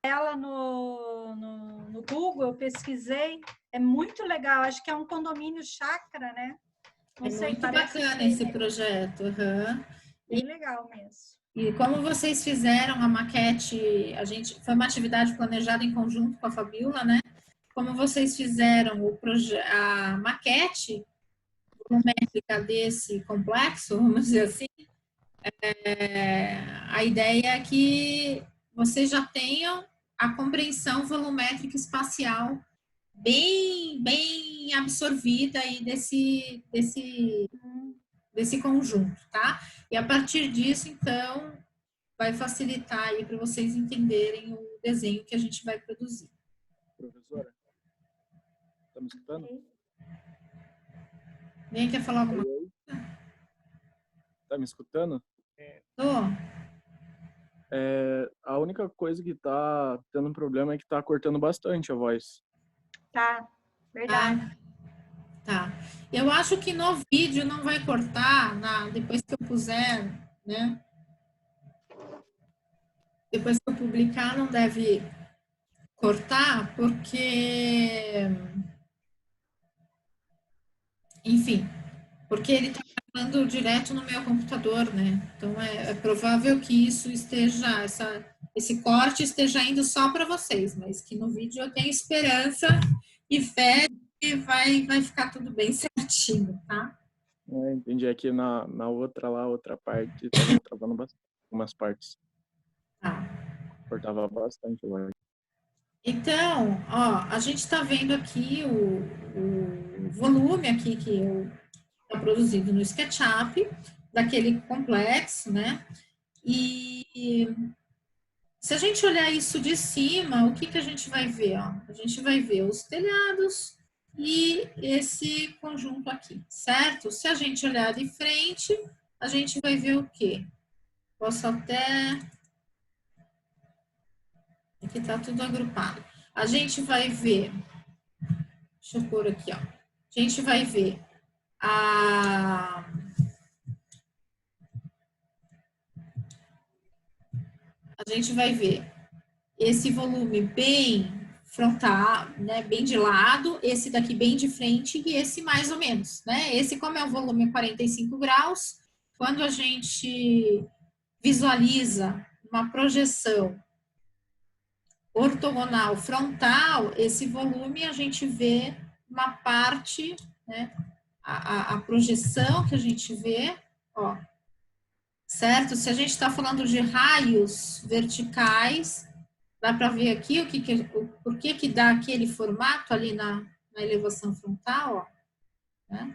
ela no Google, eu pesquisei, é muito legal, acho que é um condomínio chácara, né? Não sei, muito parece bacana esse projeto. Uhum. Bem legal mesmo. E como vocês fizeram a maquete, foi uma atividade planejada em conjunto com a Fabiola, né? Como vocês fizeram a maquete volumétrica desse complexo, vamos dizer assim, a ideia é que vocês já tenham a compreensão volumétrica espacial bem absorvida aí desse conjunto, tá? E a partir disso, então, vai facilitar aí para vocês entenderem o desenho que a gente vai produzir. Professora, tá me escutando? Alguém quer falar alguma coisa? Tá me escutando? Tô. A única coisa que tá tendo um problema é que tá cortando bastante a voz. Tá, verdade. Tá. Eu acho que no vídeo não vai cortar, depois que eu puser, né? Depois que eu publicar, não deve cortar, porque, enfim, porque ele está gravando direto no meu computador, né? Então é provável que isso esteja, esse corte esteja indo só para vocês, mas que no vídeo eu tenho esperança e fé que vai ficar tudo bem certinho, tá? Entendi. Aqui na outra parte, tava travando bastante algumas partes. Tá. Cortava bastante a voz. Então, ó, a gente está vendo aqui o volume aqui que está produzido no SketchUp, daquele complexo, né? E se a gente olhar isso de cima, o que, que a gente vai ver? Ó? A gente vai ver os telhados e esse conjunto aqui, certo? Se a gente olhar de frente, a gente vai ver o quê? Posso até... Aqui está tudo agrupado. A gente vai ver... Deixa eu pôr aqui, ó. A gente vai ver a gente vai ver esse volume bem frontal, né, bem de lado, esse daqui bem de frente e esse mais ou menos, né? Esse, como é o volume 45 graus, quando a gente visualiza uma projeção ortogonal frontal, esse volume a gente vê uma parte, né, a projeção que a gente vê, ó, certo? Se a gente está falando de raios verticais, dá para ver aqui por que dá aquele formato ali na elevação frontal, ó, né?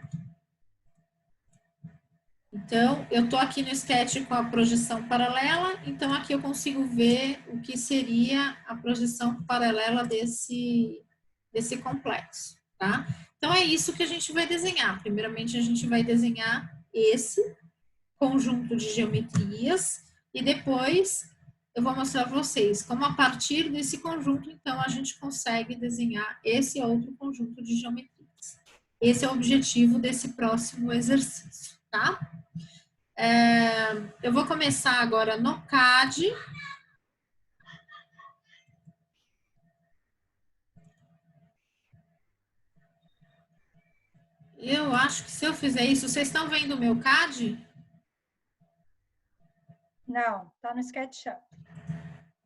Então, eu estou aqui no sketch com a projeção paralela, então aqui eu consigo ver o que seria a projeção paralela desse complexo, tá? Então, é isso que a gente vai desenhar. Primeiramente, a gente vai desenhar esse conjunto de geometrias e depois eu vou mostrar para vocês como a partir desse conjunto, então, a gente consegue desenhar esse outro conjunto de geometrias. Esse é o objetivo desse próximo exercício, tá? Eu vou começar agora no CAD. Eu acho que se eu fizer isso, vocês estão vendo o meu CAD? Não, tá no SketchUp.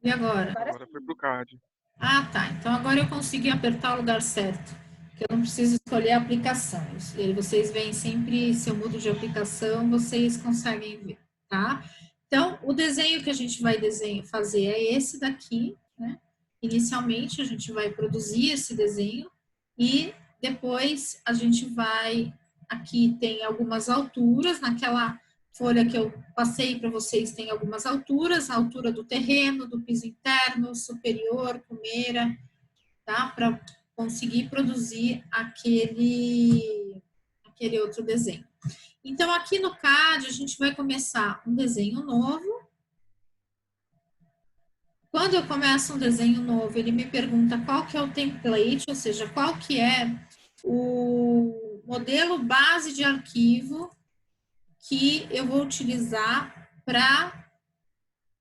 E agora? Agora foi pro CAD. Ah, tá. Então agora eu consegui apertar o lugar certo. Que eu não preciso escolher a aplicação. Vocês veem sempre, se eu mudo de aplicação, vocês conseguem ver, tá? Então, o desenho que a gente vai fazer é esse daqui, né? Inicialmente, a gente vai produzir esse desenho e depois a gente vai... Aqui tem algumas alturas, naquela folha que eu passei para vocês tem algumas alturas, a altura do terreno, do piso interno, superior, cumeira, tá? Para conseguir produzir aquele outro desenho. Então, aqui no CAD, a gente vai começar um desenho novo. Quando eu começo um desenho novo, ele me pergunta qual que é o template, ou seja, qual que é o modelo base de arquivo que eu vou utilizar para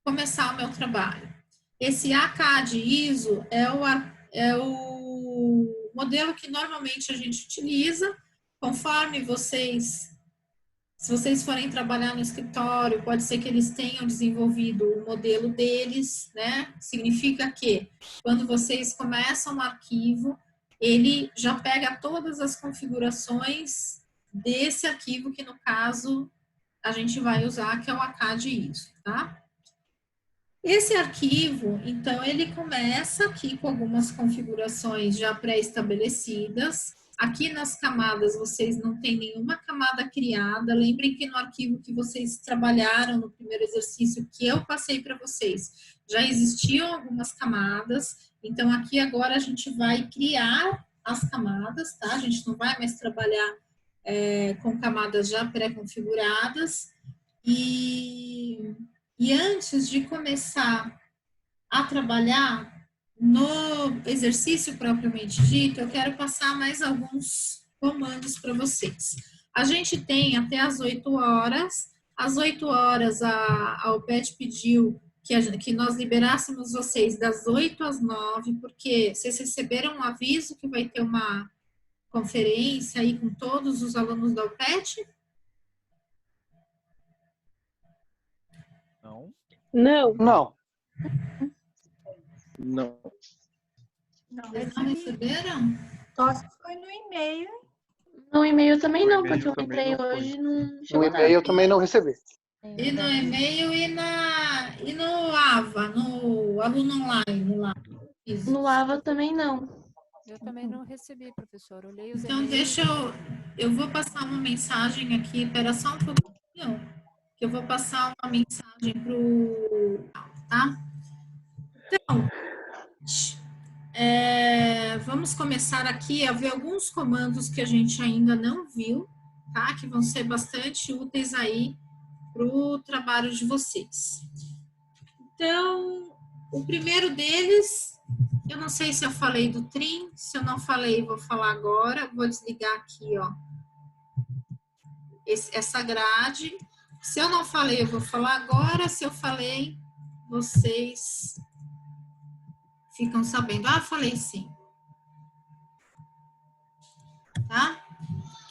começar o meu trabalho. esse ACAD ISO é o modelo que normalmente a gente utiliza, conforme vocês, se vocês forem trabalhar no escritório, pode ser que eles tenham desenvolvido o modelo deles, né? Significa que quando vocês começam um arquivo, ele já pega todas as configurações desse arquivo, que no caso a gente vai usar, que é o ACAD ISO, tá? Esse arquivo, então, ele começa aqui com algumas configurações já pré-estabelecidas. Aqui nas camadas, vocês não têm nenhuma camada criada. Lembrem que no arquivo que vocês trabalharam no primeiro exercício que eu passei para vocês, já existiam algumas camadas. Então, aqui agora a gente vai criar as camadas, tá? A gente não vai mais trabalhar com camadas já pré-configuradas. E antes de começar a trabalhar no exercício propriamente dito, eu quero passar mais alguns comandos para vocês. A gente tem até as 8 horas. Às 8 horas, a OPET pediu que nós liberássemos vocês das 8 às 9, porque vocês receberam um aviso que vai ter uma conferência aí com todos os alunos da OPET? Não. Não. Não. Não. Não, Vocês não receberam? só se foi no e-mail. No e-mail também No não, e-mail porque eu também entrei não foi. hoje e não No chegou e-mail nada. eu também não recebi. E no e-mail e no AVA, no aluno online lá. Isso. No AVA também não. Eu também não recebi, professor. Olhei os Então, e-mails. deixa eu vou passar uma mensagem aqui, espera só um pouquinho, que eu vou passar uma mensagem pro, tá? Então, vamos começar aqui a ver alguns comandos que a gente ainda não viu, tá? Que vão ser bastante úteis aí pro trabalho de vocês. Então, o primeiro deles, eu não sei se eu falei do trim, se eu não falei, vou falar agora. Vou desligar aqui, ó, essa grade. Se eu não falei, eu vou falar agora. Se eu falei, vocês ficam sabendo. Ah, falei sim. Tá?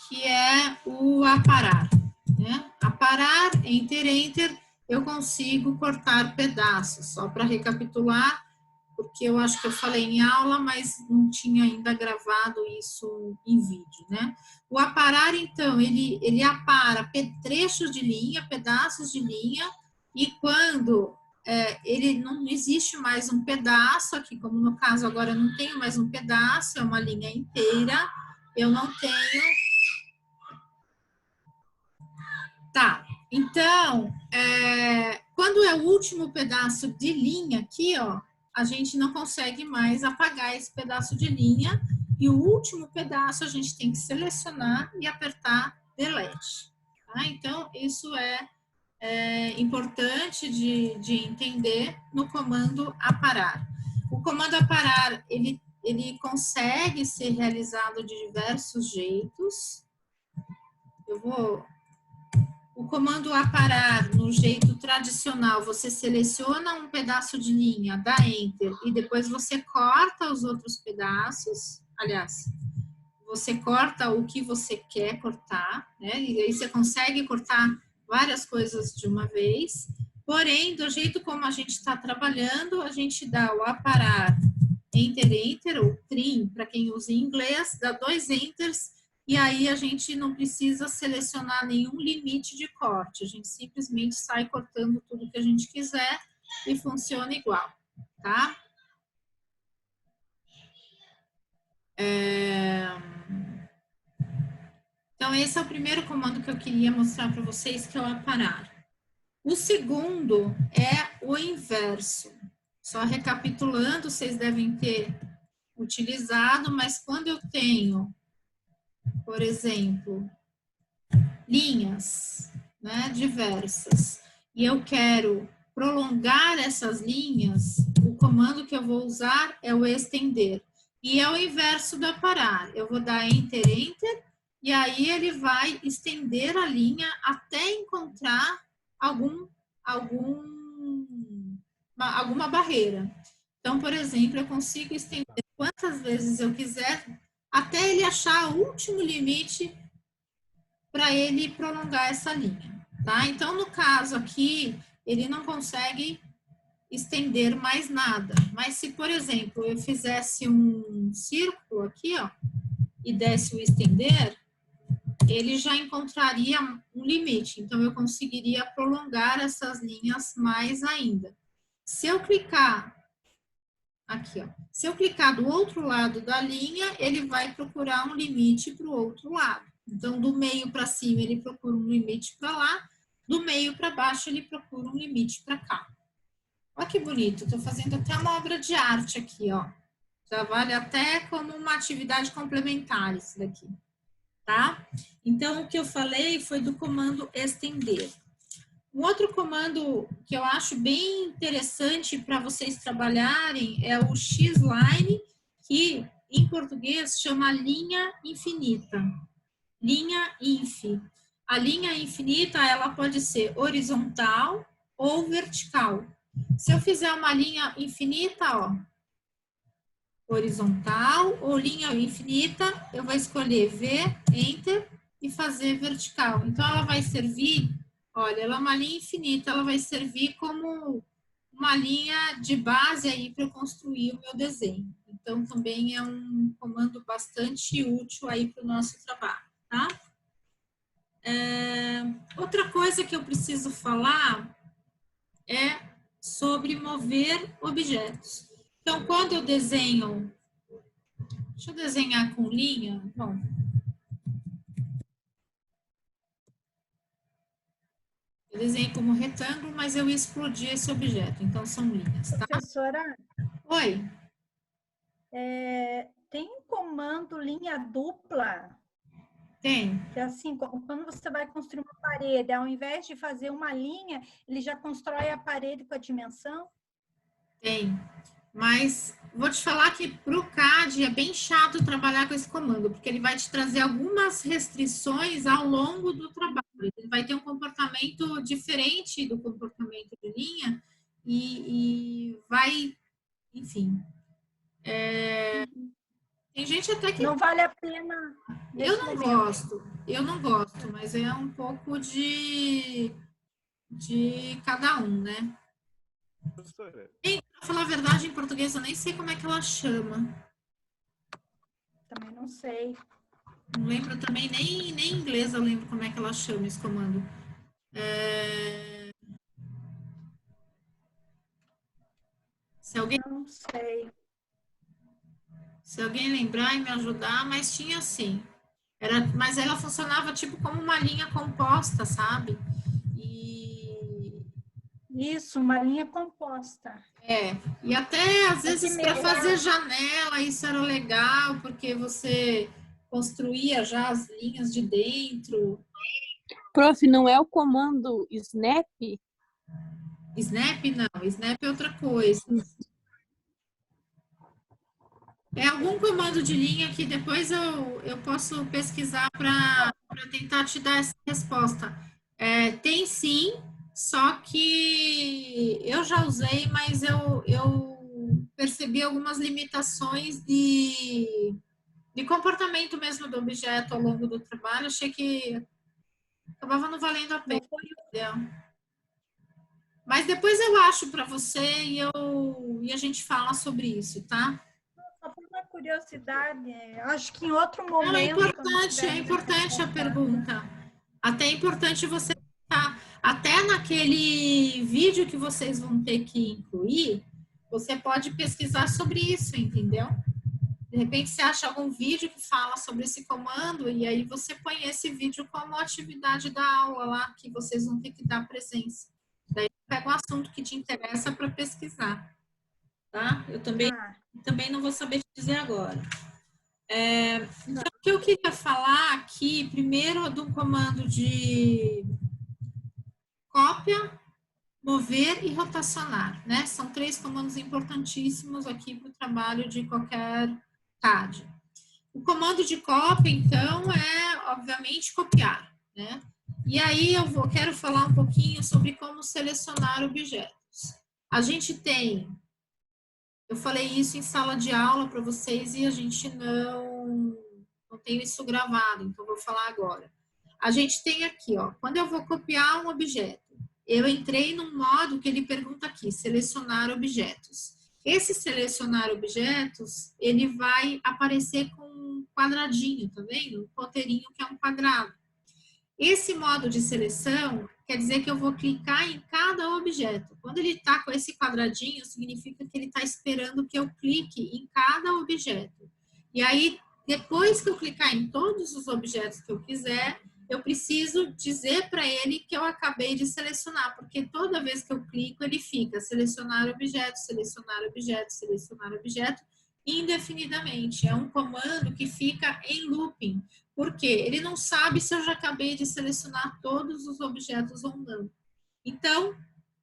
Que é o aparar, né? Aparar, enter, enter, eu consigo cortar pedaços. Só para recapitular, porque eu acho que eu falei em aula, mas não tinha ainda gravado isso em vídeo, né? O aparar, então, ele apara trechos de linha, pedaços de linha, e quando ele não existe mais um pedaço, aqui como no caso agora eu não tenho mais um pedaço, é uma linha inteira, eu não tenho... Tá, então, quando é o último pedaço de linha aqui, ó, a gente não consegue mais apagar esse pedaço de linha, e o último pedaço a gente tem que selecionar e apertar Delete. Tá? Então, isso é importante de entender no comando aparar. O comando aparar, ele consegue ser realizado de diversos jeitos. O comando aparar, no jeito tradicional, você seleciona um pedaço de linha, dá Enter, e depois você corta os outros pedaços. Aliás, você corta o que você quer cortar, né? E aí você consegue cortar várias coisas de uma vez. Porém, do jeito como a gente está trabalhando, a gente dá o aparar, Enter, Enter, ou trim, para quem usa em inglês, dá 2 Enters, e aí a gente não precisa selecionar nenhum limite de corte. A gente simplesmente sai cortando tudo que a gente quiser e funciona igual, tá? Então, esse é o primeiro comando que eu queria mostrar para vocês, que é o aparar. O segundo é o inverso. Só recapitulando, vocês devem ter utilizado, mas quando eu tenho, por exemplo, linhas, né, diversas, e eu quero prolongar essas linhas, o comando que eu vou usar é o estender. E é o inverso do aparar. Eu vou dar Enter, Enter, e aí ele vai estender a linha até encontrar alguma alguma barreira. Então, por exemplo, eu consigo estender quantas vezes eu quiser até ele achar o último limite para ele prolongar essa linha, tá? Então, no caso aqui, ele não consegue estender mais nada. Mas se, por exemplo, eu fizesse um círculo aqui, ó, e desse o estender, ele já encontraria um limite. Então, eu conseguiria prolongar essas linhas mais ainda. Se eu clicar aqui, ó, se eu clicar do outro lado da linha, ele vai procurar um limite para o outro lado. Então, do meio para cima, ele procura um limite para lá, do meio para baixo, ele procura um limite para cá. Olha que bonito, estou fazendo até uma obra de arte aqui, ó. Já vale até como uma atividade complementar isso daqui, tá? Então, o que eu falei foi do comando estender. Um outro comando que eu acho bem interessante para vocês trabalharem é o xline, que em português chama linha infinita. Linha inf. A linha infinita, ela pode ser horizontal ou vertical. Se eu fizer uma linha infinita, ó, horizontal ou linha infinita, eu vou escolher V, Enter e fazer vertical. Então, ela vai servir, olha, ela é uma linha infinita, ela vai servir como uma linha de base aí para eu construir o meu desenho. Então, também é um comando bastante útil aí para o nosso trabalho, tá? Outra coisa que eu preciso falar é sobre mover objetos. Então, quando eu desenho, deixa eu desenhar com linha, bom. Eu desenhei como retângulo, mas eu explodi esse objeto, então são linhas, tá? Professora, Oi. tem um comando linha dupla? Tem. Que é assim, quando você vai construir uma parede, ao invés de fazer uma linha, ele já constrói a parede com a dimensão? Tem. Mas vou te falar que para o CAD é bem chato trabalhar com esse comando, porque ele vai te trazer algumas restrições ao longo do trabalho. Ele vai ter um comportamento diferente do comportamento de linha e vai, enfim. Tem gente até que... Não vale a pena. Eu não gosto, mas é um pouco de cada um, né? Professora, Para falar a verdade, em português eu nem sei como é que ela chama. Também não sei. Não lembro também, nem em inglês eu lembro como é que ela chama esse comando. Não sei. Se alguém lembrar e me ajudar, mas tinha assim. Mas ela funcionava tipo como uma linha composta, sabe? Isso, uma linha composta. E até às vezes para melhor. fazer janela isso era legal, porque você construía já as linhas de dentro. Prof, não é o comando snap? Snap não, snap é outra coisa. É algum comando de linha que depois eu posso pesquisar para tentar te dar essa resposta. Tem sim, só que eu já usei, mas eu percebi algumas limitações de comportamento mesmo do objeto ao longo do trabalho. Achei que acabava não valendo a pena. Entendeu? Mas depois eu acho para você e a gente fala sobre isso, tá? Só por uma curiosidade, acho que em outro momento... Não, é importante a pergunta. Até é importante você... Até naquele vídeo que vocês vão ter que incluir, você pode pesquisar sobre isso, entendeu? De repente você acha algum vídeo que fala sobre esse comando e aí você põe esse vídeo como atividade da aula lá, que vocês vão ter que dar presença. Daí pega um assunto que te interessa para pesquisar. Tá? Eu também não vou saber te dizer agora. Então, o que eu queria falar aqui, primeiro, do comando de cópia, mover e rotacionar, né? São 3 comandos importantíssimos aqui para o trabalho de qualquer CAD. O comando de cópia, então, é, obviamente, copiar, né? E aí quero falar um pouquinho sobre como selecionar objetos. A gente tem, eu falei isso em sala de aula para vocês e a gente não tem isso gravado, então vou falar agora. A gente tem aqui, ó, quando eu vou copiar um objeto, eu entrei num modo que ele pergunta aqui, selecionar objetos. Esse selecionar objetos, ele vai aparecer com um quadradinho, tá vendo? Um roteirinho que é um quadrado. Esse modo de seleção quer dizer que eu vou clicar em cada objeto. Quando ele está com esse quadradinho, significa que ele está esperando que eu clique em cada objeto. E aí, depois que eu clicar em todos os objetos que eu quiser, eu preciso dizer para ele que eu acabei de selecionar, porque toda vez que eu clico, ele fica selecionar objeto, selecionar objeto, selecionar objeto, indefinidamente. É um comando que fica em looping, porque ele não sabe se eu já acabei de selecionar todos os objetos ou não. Então,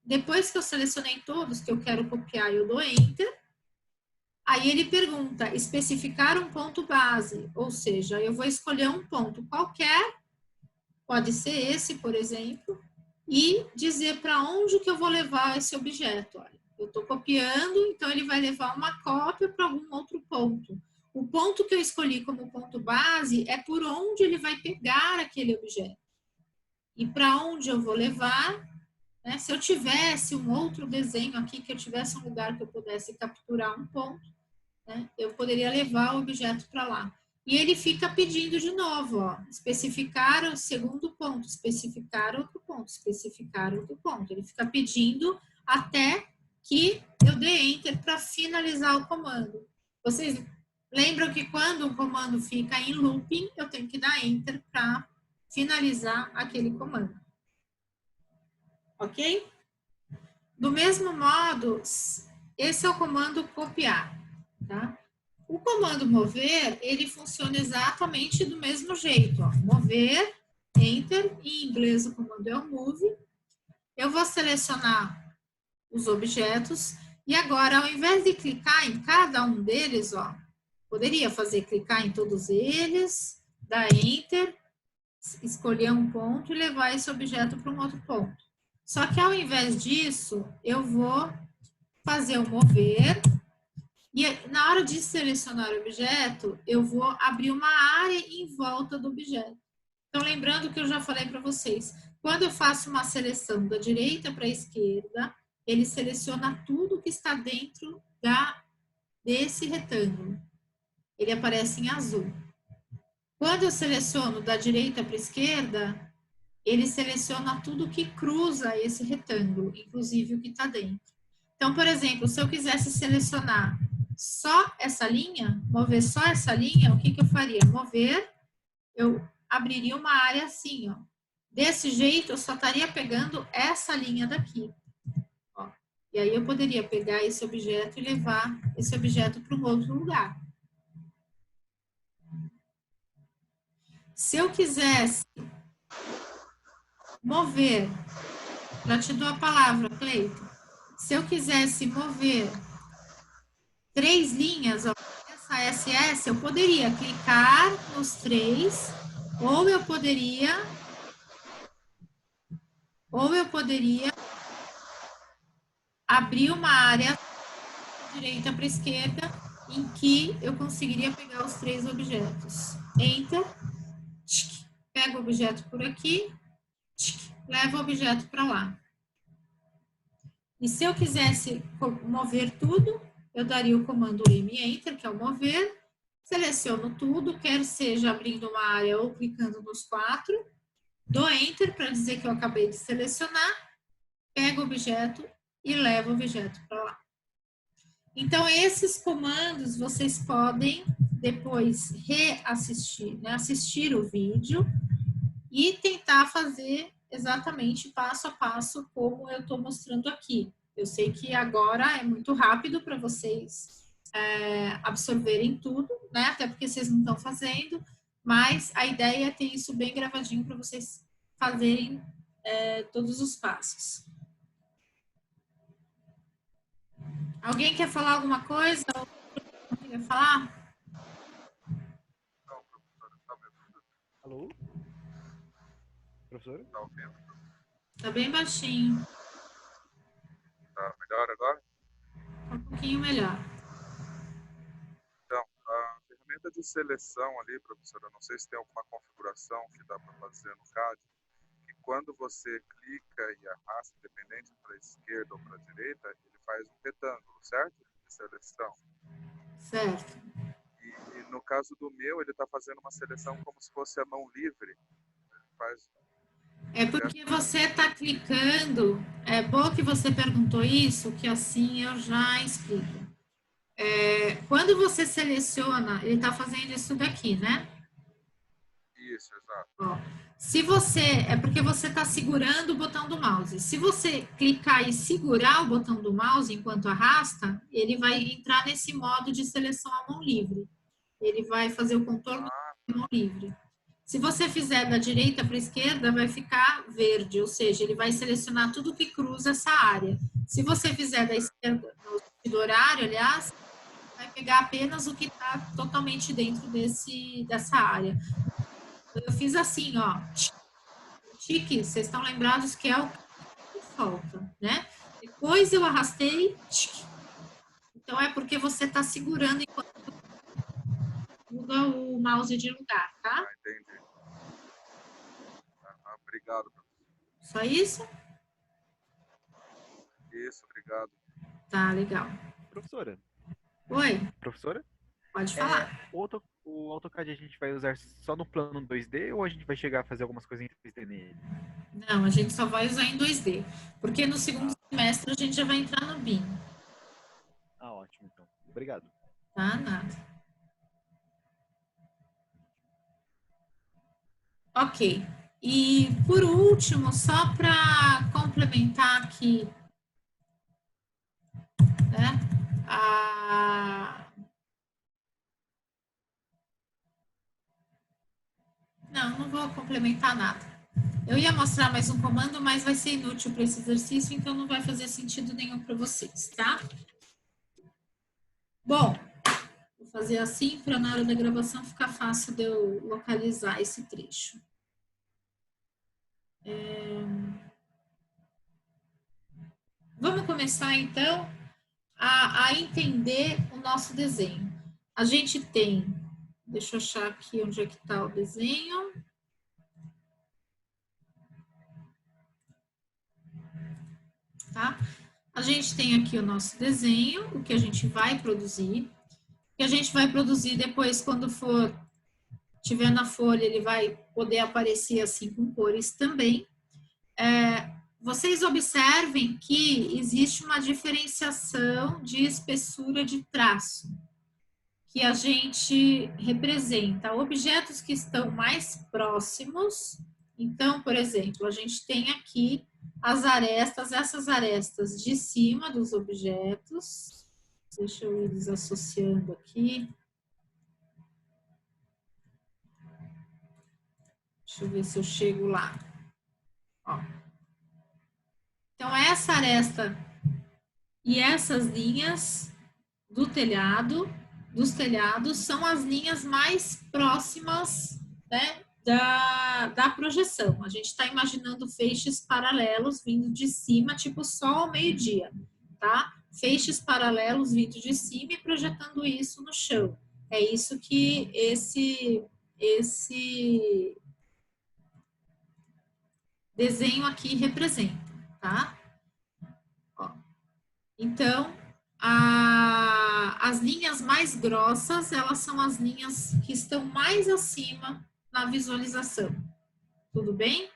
depois que eu selecionei todos que eu quero copiar, eu dou Enter. Aí ele pergunta, especificar um ponto base, ou seja, eu vou escolher um ponto qualquer, pode ser esse, por exemplo, e dizer para onde que eu vou levar esse objeto. Olha, eu estou copiando, então ele vai levar uma cópia para algum outro ponto. O ponto que eu escolhi como ponto base é por onde ele vai pegar aquele objeto. E para onde eu vou levar, né? Se eu tivesse um outro desenho aqui, que eu tivesse um lugar que eu pudesse capturar um ponto, né? Eu poderia levar o objeto para lá. E ele fica pedindo de novo, ó, especificar o segundo ponto, especificar outro ponto, especificar outro ponto. Ele fica pedindo até que eu dê Enter para finalizar o comando. Vocês lembram que quando o comando fica em looping, eu tenho que dar Enter para finalizar aquele comando. Ok? Do mesmo modo, esse é o comando copiar, tá? O comando mover, ele funciona exatamente do mesmo jeito, ó. Mover, Enter, em inglês o comando é o move. Eu vou selecionar os objetos e agora, ao invés de clicar em cada um deles, ó, poderia fazer clicar em todos eles, dar Enter, escolher um ponto e levar esse objeto para um outro ponto. Só que ao invés disso, eu vou fazer o mover. E na hora de selecionar o objeto, eu vou abrir uma área em volta do objeto. Então, lembrando que eu já falei para vocês, quando eu faço uma seleção da direita para a esquerda, ele seleciona tudo que está dentro desse retângulo. Ele aparece em azul. Quando eu seleciono da direita para a esquerda, ele seleciona tudo que cruza esse retângulo, inclusive o que está dentro. Então, por exemplo, se eu quisesse selecionar só essa linha, mover só essa linha, o que eu faria? Mover, eu abriria uma área assim, ó. Desse jeito, eu só estaria pegando essa linha daqui. Ó. E aí eu poderia pegar esse objeto e levar esse objeto para um outro lugar. Se eu quisesse mover, já te dou a palavra, Cleiton. Se eu quisesse mover 3 linhas, ó, essa SS, eu poderia clicar nos 3, ou eu poderia abrir uma área da direita para a esquerda em que eu conseguiria pegar os 3 objetos. Enter, pego o objeto por aqui, levo o objeto para lá. E se eu quisesse mover tudo, eu daria o comando M-Enter, que é o mover, seleciono tudo, quer seja abrindo uma área ou clicando nos 4, dou Enter para dizer que eu acabei de selecionar, pego o objeto e levo o objeto para lá. Então, esses comandos vocês podem depois reassistir, né? Assistir o vídeo e tentar fazer exatamente passo a passo como eu estou mostrando aqui. Eu sei que agora é muito rápido para vocês absorverem tudo, né? Até porque vocês não estão fazendo, mas a ideia é ter isso bem gravadinho para vocês fazerem todos os passos. Alguém quer falar alguma coisa? Alguém quer falar? Alô? Professora? Tá bem baixinho. Tá melhor agora? pouquinho melhor. Então, a ferramenta de seleção ali, professora, não sei se tem alguma configuração que dá para fazer no CAD, que quando você clica e arrasta, independente para a esquerda ou para a direita, ele faz um retângulo, certo? De seleção. Certo. E no caso do meu, ele está fazendo uma seleção como se fosse a mão livre. Ele faz... É porque você está clicando, é bom que você perguntou isso, que assim eu já explico. Quando você seleciona, ele está fazendo isso daqui, né? Isso, exato. Ó, se você, é porque você está segurando o botão do mouse. Se você clicar e segurar o botão do mouse enquanto arrasta, ele vai entrar nesse modo de seleção à mão livre. Ele vai fazer o contorno à mão livre. Se você fizer da direita para a esquerda, vai ficar verde, ou seja, ele vai selecionar tudo que cruza essa área. Se você fizer da esquerda, no sentido horário, aliás, vai pegar apenas o que está totalmente dentro dessa área. Eu fiz assim, ó. Tique, vocês estão lembrados que é o que solta, né? Depois eu arrastei, tique. Então é porque você está segurando enquanto muda o mouse de lugar, tá? Ah, entendi. Obrigado, professor. Só isso? Isso, obrigado. Tá, legal. Professora, Oi, professora, pode falar. o AutoCAD a gente vai usar só no plano 2D ou a gente vai chegar a fazer algumas coisas em 3D nele? Não, a gente só vai usar em 2D, porque no segundo semestre a gente já vai entrar no BIM. Ah, ótimo, então. Obrigado. Tá, nada. Ok. E, por último, só para complementar aqui, né, Não vou complementar nada. Eu ia mostrar mais um comando, mas vai ser inútil para esse exercício, então não vai fazer sentido nenhum para vocês, tá? Bom, vou fazer assim para na hora da gravação ficar fácil de eu localizar esse trecho. Vamos começar, então, a entender o nosso desenho. A gente tem... Deixa eu achar aqui onde é que está o desenho. Tá? A gente tem aqui o nosso desenho, o que a gente vai produzir. O que a gente vai produzir depois, quando tiver na folha, ele vai poder aparecer assim com cores também. Vocês observem que existe uma diferenciação de espessura de traço, que a gente representa objetos que estão mais próximos. Então, por exemplo, a gente tem aqui as arestas, essas arestas de cima dos objetos. Deixa eu ir desassociando aqui. Deixa eu ver se eu chego lá. Ó. Então, essa aresta e essas linhas dos telhados, são as linhas mais próximas, né, da projeção. A gente está imaginando feixes paralelos vindo de cima, tipo sol ao meio-dia, tá? Feixes paralelos vindo de cima e projetando isso no chão. É isso que esse desenho aqui representa, tá? Ó. Então, as linhas mais grossas, elas são as linhas que estão mais acima na visualização. Tudo bem?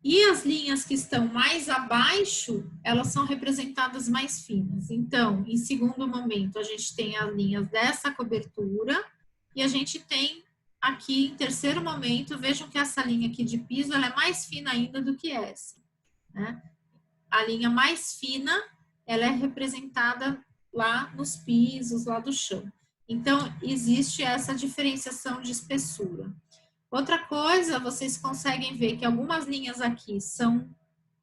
E as linhas que estão mais abaixo, elas são representadas mais finas. Então, em segundo momento, a gente tem as linhas dessa cobertura e a gente tem aqui, em terceiro momento, vejam que essa linha aqui de piso, ela é mais fina ainda do que essa, né? A linha mais fina, ela é representada lá nos pisos, lá do chão. Então, existe essa diferenciação de espessura. Outra coisa, vocês conseguem ver que algumas linhas aqui são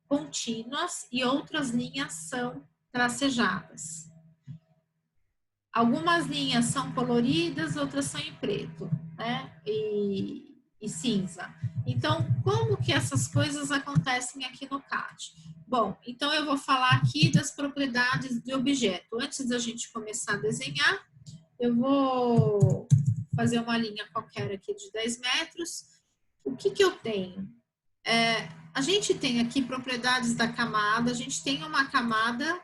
contínuas e outras linhas são tracejadas. Algumas linhas são coloridas, outras são em preto, né? E cinza. Então, como que essas coisas acontecem aqui no CAD? Bom, então eu vou falar aqui das propriedades de objeto. Antes da gente começar a desenhar, eu vou fazer uma linha qualquer aqui de 10 metros. O que que eu tenho? A gente tem aqui propriedades da camada, a gente tem uma camada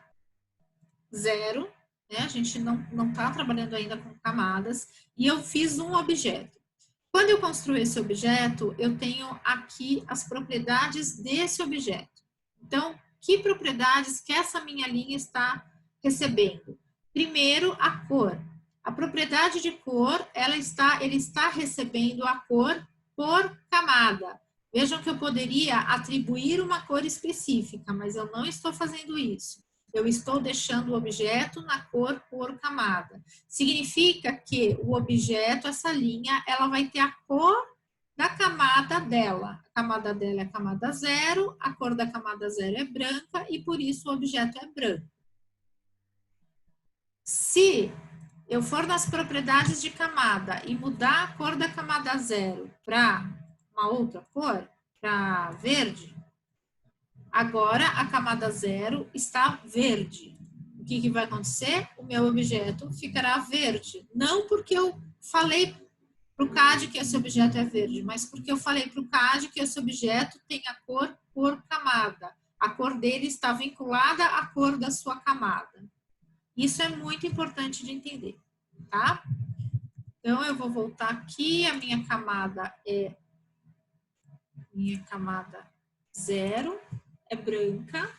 0, né? A gente não está trabalhando ainda com camadas, e eu fiz um objeto. Quando eu construo esse objeto, eu tenho aqui as propriedades desse objeto. Então, que propriedades que essa minha linha está recebendo? Primeiro, a cor. A propriedade de cor, ele está recebendo a cor por camada. Vejam que eu poderia atribuir uma cor específica, mas eu não estou fazendo isso. Eu estou deixando o objeto na cor por camada. Significa que o objeto, essa linha, ela vai ter a cor da camada dela. A camada dela é a camada 0, a cor da camada 0 é branca e por isso o objeto é branco. Se eu for nas propriedades de camada e mudar a cor da camada 0 para uma outra cor, para verde, agora a camada 0 está verde. O que vai acontecer? O meu objeto ficará verde. Não porque eu falei para o CAD que esse objeto é verde, mas porque eu falei para o CAD que esse objeto tem a cor por camada. A cor dele está vinculada à cor da sua camada. Isso é muito importante de entender, tá? Então, eu vou voltar aqui, a minha camada é minha camada 0, é branca.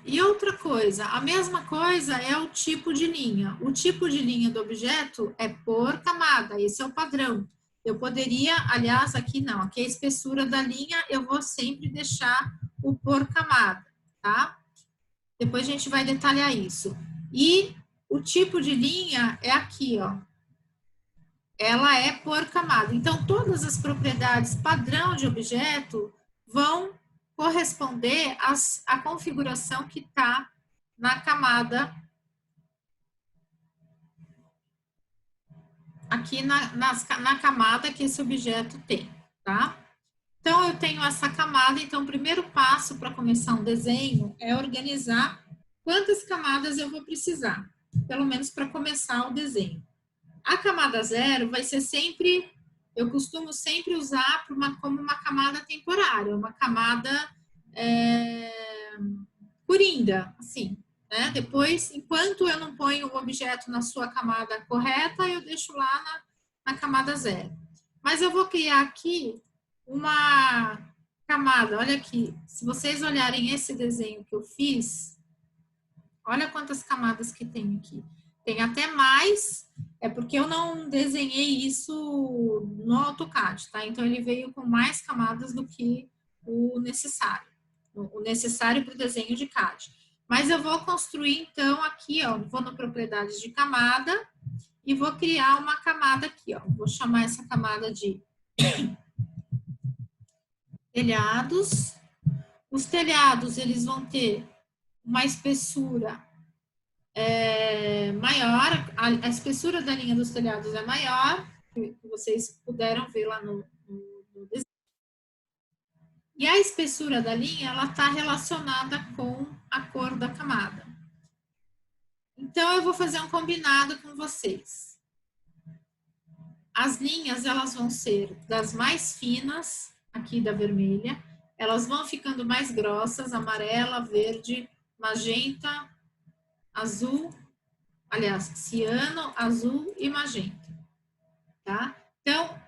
E outra coisa, a mesma coisa é o tipo de linha. O tipo de linha do objeto é por camada, esse é o padrão. Eu poderia, aliás, aqui não, aqui a espessura da linha eu vou sempre deixar o por camada, tá? Depois a gente vai detalhar isso. E o tipo de linha é aqui, ó. Ela é por camada. Então, todas as propriedades padrão de objeto vão corresponder à configuração que está na camada, aqui na camada que esse objeto tem, tá? Então, eu tenho essa camada, então o primeiro passo para começar um desenho é organizar quantas camadas eu vou precisar, pelo menos para começar o desenho. A camada 0 vai ser sempre, eu costumo sempre usar como uma camada temporária, uma camada coringa, assim, né? Depois, enquanto eu não ponho o objeto na sua camada correta, eu deixo lá na camada 0. Mas eu vou criar aqui uma camada, olha aqui, se vocês olharem esse desenho que eu fiz, olha quantas camadas que tem aqui. Tem até mais, é porque eu não desenhei isso no AutoCAD, tá? Então, ele veio com mais camadas do que o necessário para o desenho de CAD. Mas eu vou construir, então, aqui, ó, vou no propriedades de camada e vou criar uma camada aqui, ó. Vou chamar essa camada de telhados. Os telhados, eles vão ter uma espessura maior, a espessura da linha dos telhados é maior, que vocês puderam ver lá no desenho. E a espessura da linha, ela está relacionada com a cor da camada. Então, eu vou fazer um combinado com vocês. As linhas, elas vão ser das mais finas, aqui da vermelha, elas vão ficando mais grossas, amarela, verde, magenta, azul, aliás, ciano, azul e magenta, tá? Então,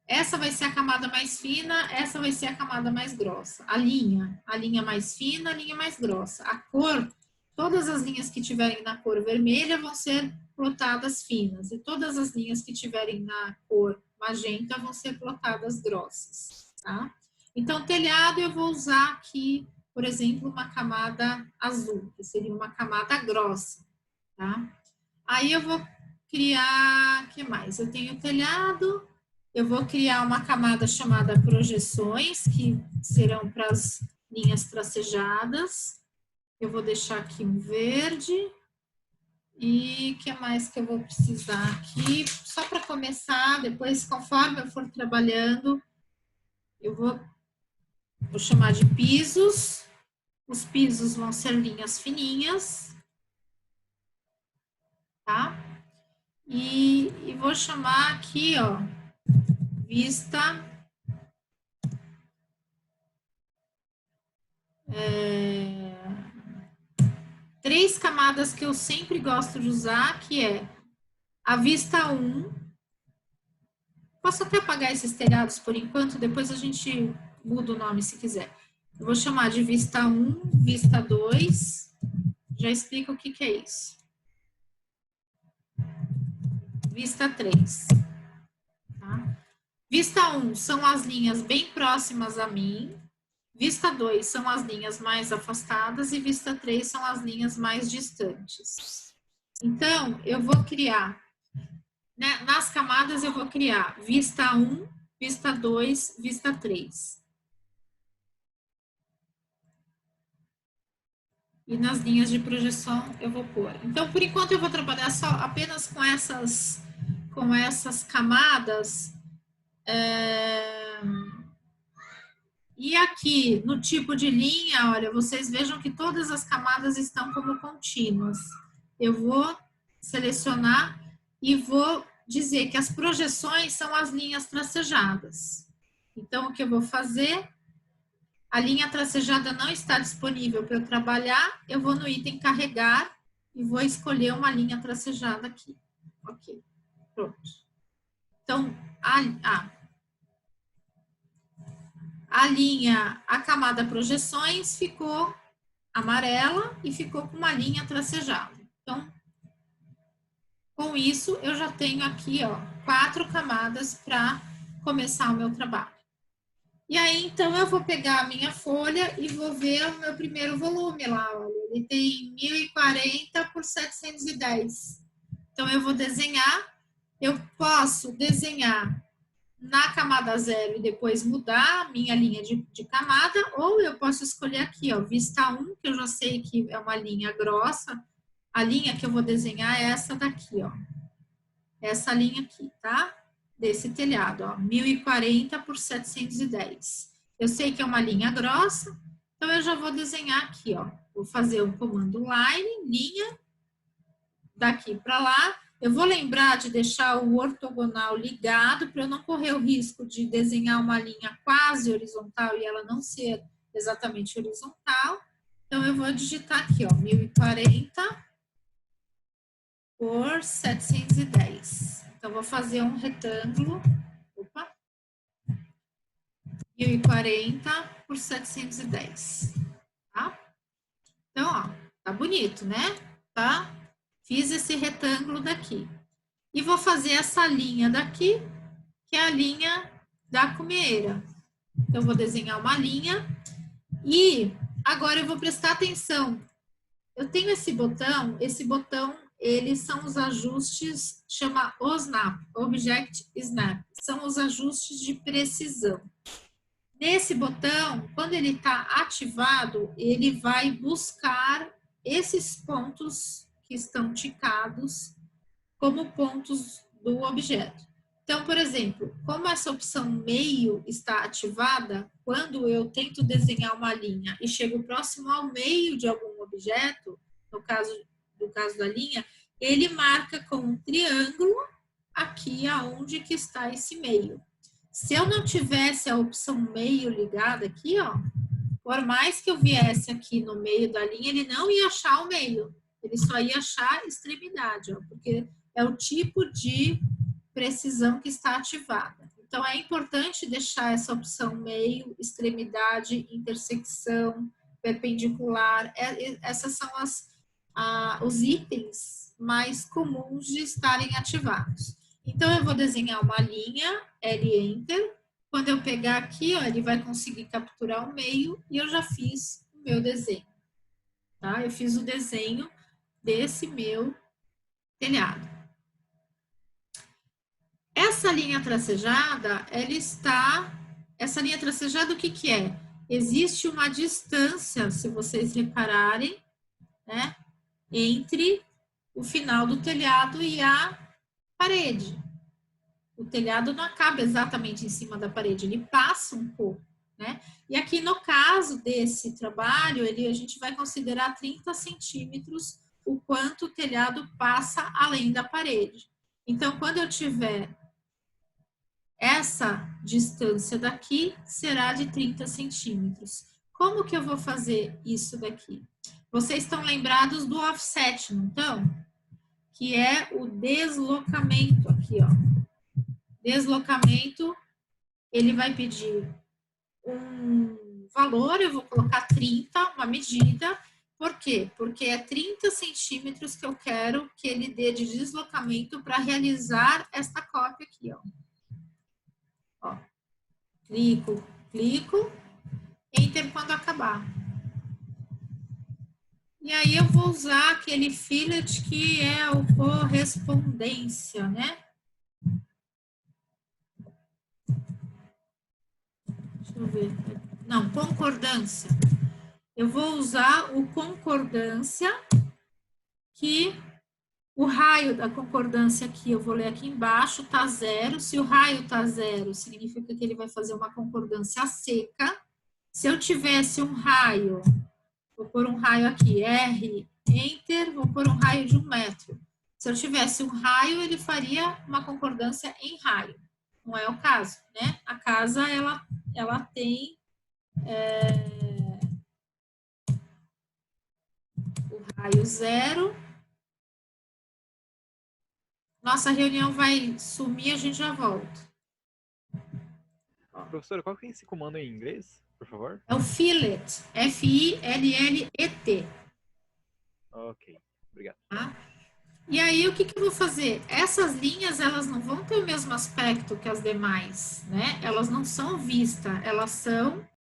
essa vai ser a camada mais fina, essa vai ser a camada mais grossa. A linha mais fina, a linha mais grossa. A cor, todas as linhas que tiverem na cor vermelha vão ser plotadas finas, e todas as linhas que tiverem na cor magenta vão ser plotadas grossas, tá? Então, telhado eu vou usar aqui, por exemplo, uma camada azul, que seria uma camada grossa, tá? Aí eu vou criar, o que mais? Eu tenho telhado, eu vou criar uma camada chamada projeções, que serão para as linhas tracejadas. Eu vou deixar aqui um verde. E o que mais que eu vou precisar aqui? Só para começar, depois, conforme eu for trabalhando, eu vou chamar de pisos. Os pisos vão ser linhas fininhas, tá? E vou chamar aqui, ó, vista. Três camadas que eu sempre gosto de usar, que é a vista 1. Posso até apagar esses telhados por enquanto, depois a gente muda o nome se quiser. Eu vou chamar de vista 1, vista 2. Já explico o que é isso. Vista 3. Tá? Vista 1 são as linhas bem próximas a mim. Vista 2 são as linhas mais afastadas e vista 3 são as linhas mais distantes. Então, eu vou criar, né, nas camadas eu vou criar vista 1, vista 2, vista 3. E nas linhas de projeção eu vou pôr. Então, por enquanto eu vou trabalhar só apenas com essas camadas. E aqui, no tipo de linha, olha, vocês vejam que todas as camadas estão como contínuas. Eu vou selecionar e vou dizer que as projeções são as linhas tracejadas. Então, o que eu vou fazer? A linha tracejada não está disponível para eu trabalhar, eu vou no item carregar e vou escolher uma linha tracejada aqui. Ok, pronto. Então, a camada projeções ficou amarela e ficou com uma linha tracejada. Então, com isso, eu já tenho aqui, ó, 4 camadas para começar o meu trabalho. E aí, então, eu vou pegar a minha folha e vou ver o meu primeiro volume lá, olha. Ele tem 1040 por 710. Então, eu vou desenhar. Eu posso desenhar na camada 0 e depois mudar a minha linha de camada, ou eu posso escolher aqui, ó, vista 1, que eu já sei que é uma linha grossa. A linha que eu vou desenhar é essa daqui, ó. Essa linha aqui, tá? Desse telhado, ó, 1040 por 710. Eu sei que é uma linha grossa, então eu já vou desenhar aqui, ó. Vou fazer um comando line, linha, daqui para lá. Eu vou lembrar de deixar o ortogonal ligado para eu não correr o risco de desenhar uma linha quase horizontal e ela não ser exatamente horizontal. Então, eu vou digitar aqui, ó, 1040 por 710. Então, vou fazer um retângulo, 1040 por 710, tá? Então, ó, tá bonito, né? Tá? Fiz esse retângulo daqui. E vou fazer essa linha daqui, que é a linha da cumeira. Então, eu vou desenhar uma linha. E agora eu vou prestar atenção. Eu tenho esse botão, eles são os ajustes, chama OSNAP, Object Snap. São os ajustes de precisão. Nesse botão, quando ele está ativado, ele vai buscar esses pontos que estão ticados como pontos do objeto. Então, por exemplo, como essa opção meio está ativada, quando eu tento desenhar uma linha e chego próximo ao meio de algum objeto, no caso da linha, ele marca com um triângulo aqui aonde que está esse meio. Se eu não tivesse a opção meio ligada aqui, ó, por mais que eu viesse aqui no meio da linha, ele não ia achar o meio. Ele só ia achar a extremidade, ó, porque é o tipo de precisão que está ativada. Então, é importante deixar essa opção meio, extremidade, intersecção, perpendicular. Essas são os itens mais comuns de estarem ativados. Então, eu vou desenhar uma linha, L-Enter. Quando eu pegar aqui, ó, ele vai conseguir capturar o meio e eu já fiz o meu desenho. Tá? Eu fiz o desenho desse meu telhado. Essa linha tracejada, essa linha tracejada o que que é? Existe uma distância, se vocês repararem, né, entre o final do telhado e a parede. O telhado não acaba exatamente em cima da parede, ele passa um pouco, né? E aqui no caso desse trabalho, a gente vai considerar 30 centímetros o quanto o telhado passa além da parede. Então, quando eu tiver essa distância daqui, será de 30 centímetros. Como que eu vou fazer isso daqui? Vocês estão lembrados do offset, não estão? Que é o deslocamento aqui, ó. Deslocamento, ele vai pedir um valor, eu vou colocar 30, uma medida. Por quê? Porque é 30 centímetros que eu quero que ele dê de deslocamento para realizar esta cópia aqui, ó. Ó. Clico, Enter quando acabar. E aí eu vou usar aquele fillet que é o correspondência, né? Deixa eu ver. Não, concordância. Eu vou usar o concordância, que o raio da concordância aqui, eu vou ler aqui embaixo, tá 0. Se o raio tá 0, significa que ele vai fazer uma concordância seca. Se eu tivesse um raio, vou pôr um raio aqui, R, Enter, vou pôr um raio de 1 metro. Se eu tivesse um raio, ele faria uma concordância em raio. Não é o caso, né? A casa, ela tem o raio 0. Nossa reunião vai sumir, a gente já volta. Professora, qual que é esse comando em inglês, por favor? É o fillet, F-I-L-L-E-T. Ok, obrigado. Tá? E aí, o que eu vou fazer? Essas linhas, elas não vão ter o mesmo aspecto que as demais, né? Elas não são vista, elas são